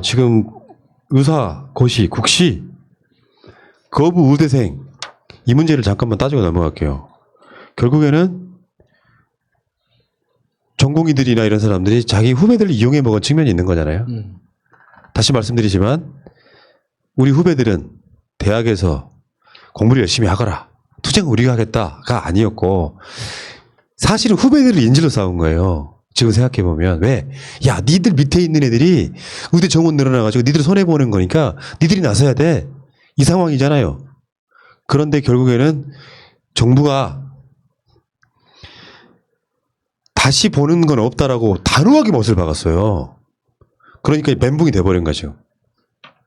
지금 의사, 고시, 국시, 거부 의대생 이 문제를 잠깐만 따지고 넘어갈게요. 결국에는 전공의들이나 이런 사람들이 자기 후배들을 이용해 먹은 측면이 있는 거잖아요. 다시 말씀드리지만 우리 후배들은 대학에서 공부를 열심히 하거라. 투쟁은 우리가 하겠다가 아니었고 사실은 후배들을 인질로 싸운 거예요. 지금 생각해보면 왜? 야 니들 밑에 있는 애들이 의대 정원 늘어나가지고 니들 손해보는 거니까 니들이 나서야 돼. 이 상황이잖아요. 그런데 결국에는 정부가 다시 보는 건 없다라고 단호하게 못을 박았어요. 그러니까 멘붕이 돼버린 거죠.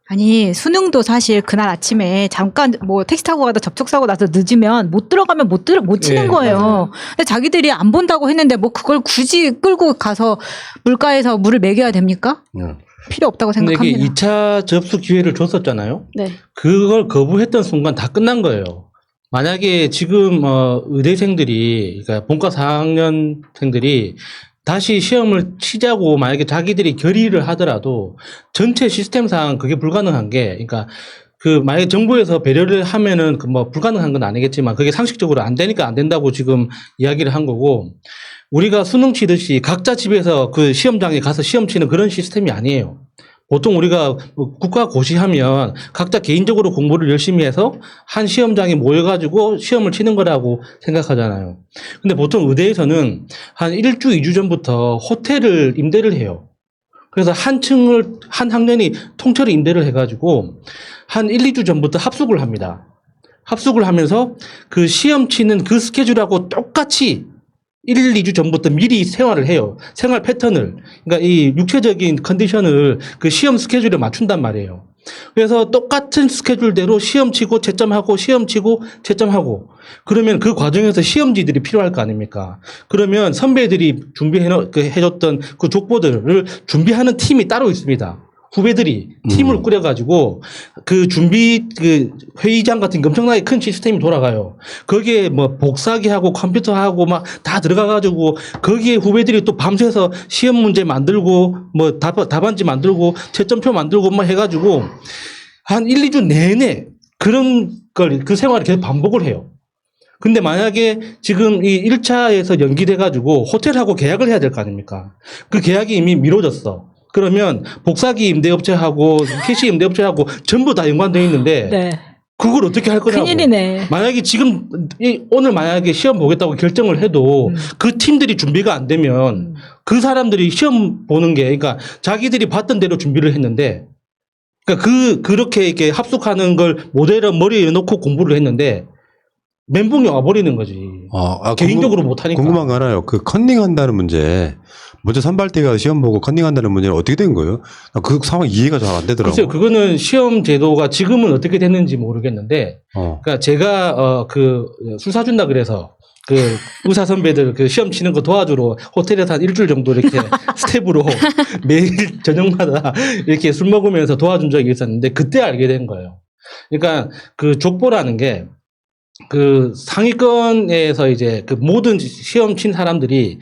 아니 수능도 사실 그날 아침에 잠깐 뭐 택시 타고 가다 접촉사고 나서 늦으면 못 들어가면 못 치는 예, 거예요. 맞아요. 근데 자기들이 안 본다고 했는데 뭐 그걸 굳이 끌고 가서 물가에서 물을 먹여야 됩니까? 필요 없다고 근데 이게 생각합니다. 2차 접수 기회를 줬었잖아요. 네. 그걸 거부했던 순간 다 끝난 거예요. 만약에 지금 의대생들이 그러니까 본과 4학년생들이 다시 시험을 치자고 만약에 자기들이 결의를 하더라도 전체 시스템상 그게 불가능한 게 그러니까 그 만약에 정부에서 배려를 하면은 그 뭐 불가능한 건 아니겠지만 그게 상식적으로 안 되니까 안 된다고 지금 이야기를 한 거고 우리가 수능 치듯이 각자 집에서 그 시험장에 가서 시험 치는 그런 시스템이 아니에요. 보통 우리가 국가 고시하면 각자 개인적으로 공부를 열심히 해서 한 시험장에 모여가지고 시험을 치는 거라고 생각하잖아요. 근데 보통 의대에서는 한 1주, 2주 전부터 호텔을 임대를 해요. 그래서 한 층을, 한 학년이 통째로 임대를 해가지고 한 1, 2주 전부터 합숙을 합니다. 합숙을 하면서 그 시험 치는 그 스케줄하고 똑같이 1, 2주 전부터 미리 생활을 해요. 생활 패턴을. 그러니까 이 육체적인 컨디션을 그 시험 스케줄에 맞춘단 말이에요. 그래서 똑같은 스케줄대로 시험 치고 채점하고 시험 치고 채점하고 그러면 그 과정에서 시험지들이 필요할 거 아닙니까? 그러면 선배들이 해줬던 그 족보들을 준비하는 팀이 따로 있습니다. 후배들이 팀을 꾸려가지고 그 준비 그 회의장 같은 게 엄청나게 큰 시스템이 돌아가요. 거기에 뭐 복사기하고 컴퓨터하고 막 다 들어가가지고 거기에 후배들이 또 밤새서 시험 문제 만들고 뭐 답안지 만들고 채점표 만들고 막 해가지고 한 1, 2주 내내 그런 걸 그 생활을 계속 반복을 해요. 근데 만약에 지금 이 1차에서 연기돼가지고 호텔하고 계약을 해야 될 거 아닙니까? 그 계약이 이미 미뤄졌어. 그러면 복사기 임대업체하고 PC 임대업체하고 전부 다 연관되어 있는데 네. 그걸 어떻게 할 거냐고. 큰일이네. 만약에 지금 오늘 만약에 시험 보겠다고 결정을 해도 그 팀들이 준비가 안 되면 그 사람들이 시험 보는 게 그러니까 자기들이 봤던 대로 준비를 했는데 그러니까 그렇게 이렇게 합숙하는 걸 모델을 머리에 놓고 공부를 했는데 멘붕이 와버리는 거지. 개인적으로 못하니까. 궁금한 거 하나요. 그 컨닝한다는 문제. 먼저 선발대가 시험 보고 컨닝한다는 문제는 어떻게 된 거예요? 그 상황 이해가 잘 안 되더라고요. 글쎄요, 그거는 시험 제도가 지금은 어떻게 됐는지 모르겠는데, 그러니까 제가 그 술 사준다 그래서 그 의사 선배들 그 시험 치는 거 도와주러 호텔에서 한 일주일 정도 이렇게 스텝으로 매일 저녁마다 이렇게 술 먹으면서 도와준 적이 있었는데 그때 알게 된 거예요. 그러니까 그 족보라는 게 그 상위권에서 이제 그 모든 시험 친 사람들이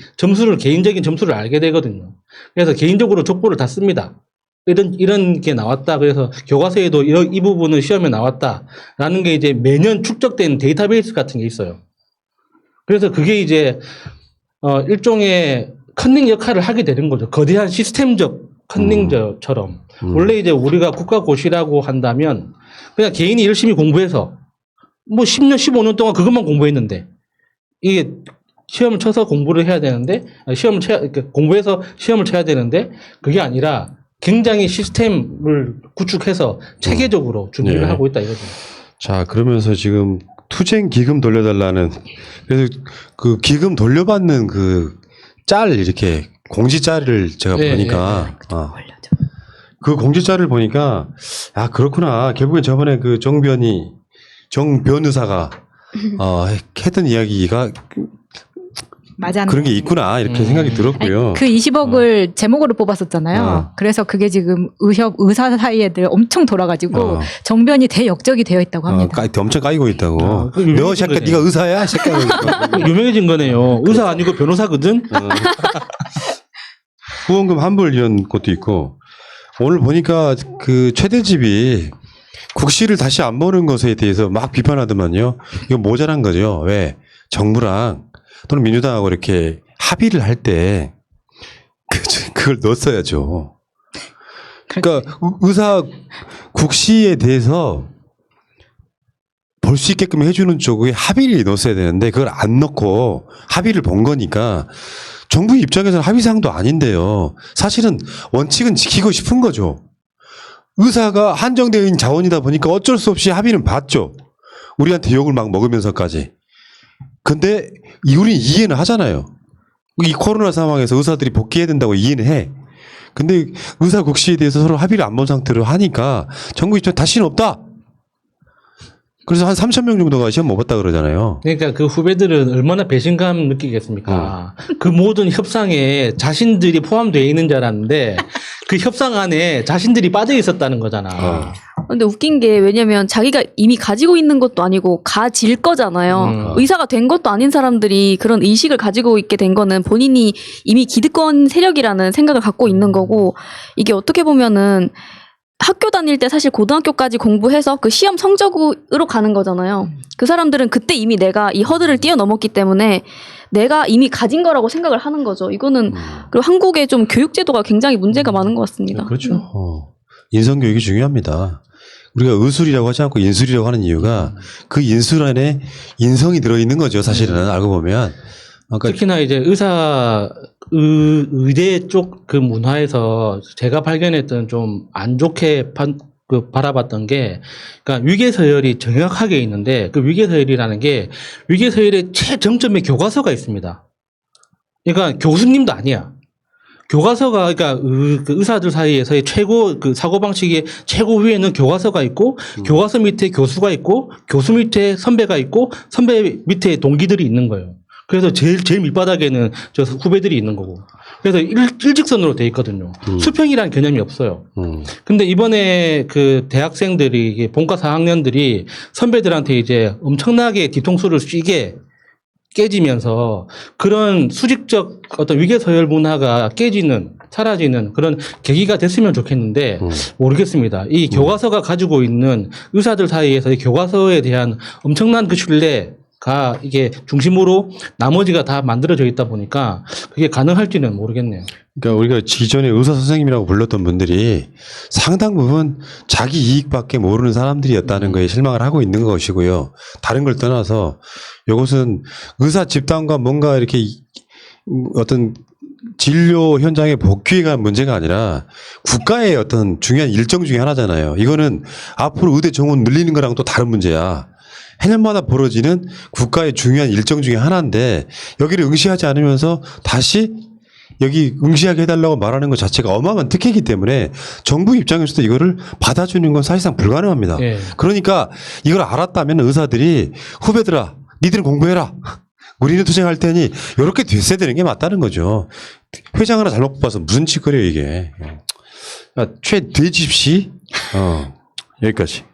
개인적인 점수를 알게 되거든요. 그래서 개인적으로 족보를 다 씁니다. 이런 게 나왔다. 그래서 교과서에도 이 부분은 시험에 나왔다라는 게 이제 매년 축적된 데이터베이스 같은 게 있어요. 그래서 그게 이제 일종의 컨닝 역할을 하게 되는 거죠. 거대한 시스템적 컨닝처럼. 원래 이제 우리가 국가고시라고 한다면 그냥 개인이 열심히 공부해서 뭐 10년, 15년 동안 그것만 공부했는데 이게 시험을 쳐서 공부를 해야 되는데 공부해서 시험을 쳐야 되는데 그게 아니라 굉장히 시스템을 구축해서 체계적으로 준비를 하고 있다 이거죠. 자, 그러면서 지금 투쟁 기금 돌려달라는 그래서 그 기금 돌려받는 그 짤 이렇게 공지짤을 제가 보니까 그 공지짤을 보니까 아 그렇구나. 결국엔 저번에 그 정 변의사가 했던 이야기가 맞아. 그런 게 있구나 이렇게 생각이 들었고요. 그 20억을 제목으로 뽑았었잖아요. 그래서 그게 지금 의사 사이에들 엄청 돌아가지고 정변이 대역적이 되어 있다고 합니다. 엄청 까이고 있다고. 유명해진 너 새끼 거네. 네가 의사야? 새끼. 유명해진 거네요. 의사 아니고 변호사거든. 후원금 환불 이런 것도 있고 오늘 보니까 그 최대집이 국시를 다시 안 보는 것에 대해서 막 비판하더만요. 이거 모자란 거죠. 왜? 정부랑 또는 민주당하고 이렇게 합의를 할 때 그걸 넣었어야죠. 그러니까 의사 국시에 대해서 볼 수 있게끔 해주는 쪽에 합의를 넣었어야 되는데 그걸 안 넣고 합의를 본 거니까 정부 입장에서는 합의사항도 아닌데요. 사실은 원칙은 지키고 싶은 거죠. 의사가 한정되어 있는 자원이다 보니까 어쩔 수 없이 합의는 봤죠. 우리한테 욕을 막 먹으면서까지. 근데 우리는 이해는 하잖아요. 이 코로나 상황에서 의사들이 복귀해야 된다고 이해는 해. 근데 의사 국시에 대해서 서로 합의를 안 본 상태로 하니까 정부 입장에 다시는 없다. 그래서 한 3,000명 정도가 시험 못 봤다 그러잖아요. 그러니까 그 후배들은 얼마나 배신감 느끼겠습니까? 그 모든 협상에 자신들이 포함되어 있는 줄 알았는데 그 협상 안에 자신들이 빠져 있었다는 거잖아. 근데 웃긴 게 왜냐면 자기가 이미 가지고 있는 것도 아니고 가질 거잖아요. 의사가 된 것도 아닌 사람들이 그런 의식을 가지고 있게 된 거는 본인이 이미 기득권 세력이라는 생각을 갖고 있는 거고 이게 어떻게 보면은 학교 다닐 때 사실 고등학교까지 공부해서 그 시험 성적으로 가는 거잖아요. 그 사람들은 그때 이미 내가 이 허들을 뛰어넘었기 때문에 내가 이미 가진 거라고 생각을 하는 거죠. 이거는 그리고 한국의 좀 교육제도가 굉장히 문제가 많은 것 같습니다. 그렇죠. 인성교육이 중요합니다. 우리가 의술이라고 하지 않고 인술이라고 하는 이유가 그 인술 안에 인성이 들어있는 거죠. 사실은 알고 보면. 그러니까 특히나 이제 의대 쪽 그 문화에서 제가 발견했던 좀 안 좋게 바라봤던 게, 그러니까 위계서열이 정확하게 있는데 그 위계서열이라는 게 위계서열의 최정점에 교과서가 있습니다. 그러니까 교수님도 아니야. 교과서가 그러니까 그 의사들 사이에서의 최고 그 사고방식의 최고 위에는 교과서가 있고 교과서 밑에 교수가 있고 교수 밑에 선배가 있고 선배 밑에 동기들이 있는 거예요. 그래서 제일 밑바닥에는 저 후배들이 있는 거고. 그래서 일직선으로 돼 있거든요. 수평이라는 개념이 없어요. 근데 이번에 그 대학생들이 본과 4학년들이 선배들한테 이제 엄청나게 뒤통수를 쥐게 깨지면서 그런 수직적 어떤 위계서열 문화가 사라지는 그런 계기가 됐으면 좋겠는데 모르겠습니다. 이 교과서가 가지고 있는 의사들 사이에서 이 교과서에 대한 엄청난 그 신뢰가 이게 중심으로 나머지가 다 만들어져 있다 보니까 그게 가능할지는 모르겠네요. 그러니까 우리가 기존에 의사 선생님이라고 불렀던 분들이 상당 부분 자기 이익밖에 모르는 사람들이었다는 거에 실망을 하고 있는 것이고요. 다른 걸 떠나서 이것은 의사 집단과 뭔가 이렇게 어떤 진료 현장의 복귀에 관한 문제가 아니라 국가의 어떤 중요한 일정 중에 하나잖아요. 이거는 앞으로 의대 정원 늘리는 거랑 또 다른 문제야. 해년마다 벌어지는 국가의 중요한 일정 중에 하나인데 여기를 응시하지 않으면서 다시 여기 응시하게 해달라고 말하는 것 자체가 어마어마한 특혜이기 때문에 정부 입장에서도 이거를 받아주는 건 사실상 불가능합니다. 예. 그러니까 이걸 알았다면 의사들이 후배들아 니들은 공부해라. 우리는 투쟁할 테니 이렇게 됐어야 되는 게 맞다는 거죠. 회장 하나 잘못 뽑아서 무슨 짓거리예요 이게. 최대집시 여기까지.